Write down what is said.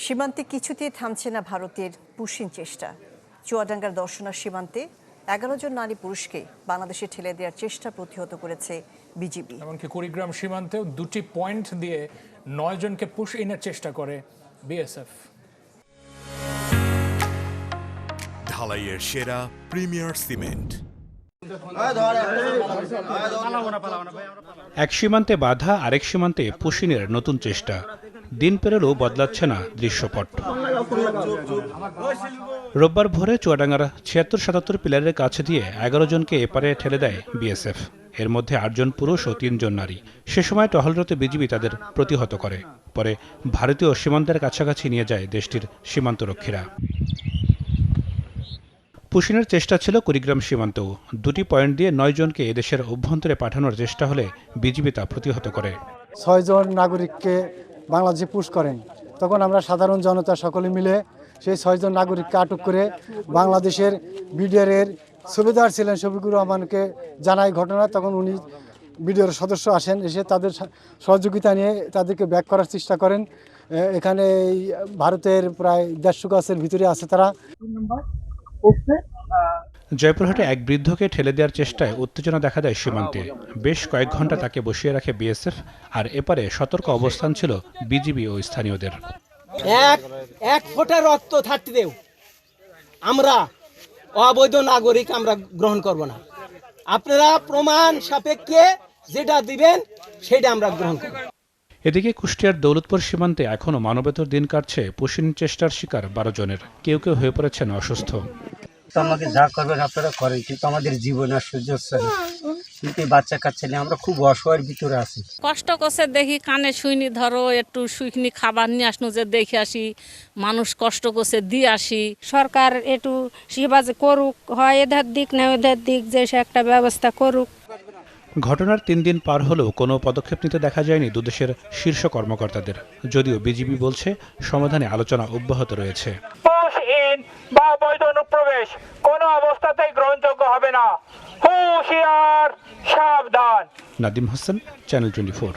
সীমান্তে কিছুতেই থামছে না ভারতের পুশিং চেষ্টা। চুয়াডাঙ্গার দর্শনা সীমান্তে 11 জন নারী পুরুষকে বাংলাদেশে ঠেলে দেওয়ার চেষ্টা প্রতিহত করেছে বিজিবি। এমনকি কুড়িগ্রাম সীমান্তেও 2টি পয়েন্ট দিয়ে 9 জনকে পুশ ইনের চেষ্টা করে বিএসএফ। ঢালাইয়ের সেরা প্রিমিয়ার সিমেন্ট। এক সীমান্তে বাধা, আরেক সীমান্তে পুশিনের নতুন চেষ্টা। দিন পেরোলেও বদলাচ্ছে না দৃশ্যপট। রোববার ভোরে চুয়াডাঙ্গার 76-77 পিলারের কাছে দিয়ে 11 জনকে এপারে ঠেলে দেয় বিএসএফ। এর মধ্যে 8 জন পুরুষ ও 3 জন নারী। সে সময় টহলরত বিজিবি তাদের প্রতিহত করে। পরে ভারতীয় সীমান্তের কাছাকাছি নিয়ে যায় দেশটির সীমান্তরক্ষীরা। পুশিনের চেষ্টা ছিল কুড়িগ্রাম সীমান্তেও। 2টি পয়েন্ট দিয়ে 9 জনকে এদেশের অভ্যন্তরে পাঠানোর চেষ্টা হলে বিজিবি তা প্রতিহত করে। 6 জন নাগরিককে বাংলাদেশে পুশ করেন। তখন আমরা সাধারণ জনতা সকলে মিলে সেই 6 জন নাগরিককে আটক করে বাংলাদেশের বিডিআরের সুবেদার ছিলেন শফিকুর রহমানকে জানাই ঘটনা। তখন উনি বিডিআর সদস্য আসেন, এসে তাদের সহযোগিতা নিয়ে তাদেরকে ব্যাক করার চেষ্টা করেন। এখানে এই ভারতের প্রায় 150 গাছের ভিতরে আছে তারা। জয়পুরহাটে এক বৃদ্ধকে ঠেলে দেওয়ার চেষ্টায় উত্তেজনা দেখা দেয় সীমান্তে। বেশ কয়েক ঘন্টা তাকে বসিয়ে রাখে বিএসএফ, আর এপারে সতর্ক অবস্থান ছিল বিজিবি ও স্থানীয়দের। এক ফোঁটা রক্ত থাকতে দেও, আমরা অবৈধ নাগরিক আমরা গ্রহণ করব না। আপনারা প্রমাণ সাপেক্ষে যেটা দিবেন সেটা আমরা গ্রহণ করব। এদিকে কুষ্টিয়ার দৌলতপুর সীমান্তে এখনও মানবেতর দিন কাটছে পুশিন চেষ্টার শিকার 12 জনের। কেউ কেউ হয়ে পড়েছেন অসুস্থ। আমাকে যা করবেন আপনারা করেন, কিন্তু আমাদের জীবন আর সহ্য হচ্ছে না। কিন্তু বাচ্চা কাচ্চা নিয়ে আমরা খুব অসহায়ের ভিতরে আছি। কষ্ট করছে দেখি, কানে শুইনি, ধরো একটু শুইনি, খাবার নিয়ে আসনো যে দেখে আসি, মানুষ কষ্ট করছে দিয়ে আসি। সরকার একটু সেবা করুক, হয় এদের দিক না ওদের দিক, যে সে একটা ব্যবস্থা করুক। ঘটনার 3 দিন পার হলেও কোনো পদক্ষেপ নিতে দেখা যায়নি দুদেশের শীর্ষ কর্মকর্তাদের। যদিও বিজিবি বলছে সমাধানে আলোচনা অব্যাহত রয়েছে। বা বৈধ অনুপ্রবেশ কোনো অবস্থাতেই গ্রহণযোগ্য হবে না। হুঁশিয়ার, সাবধান। নাদিম হোসেন, চ্যানেল 24।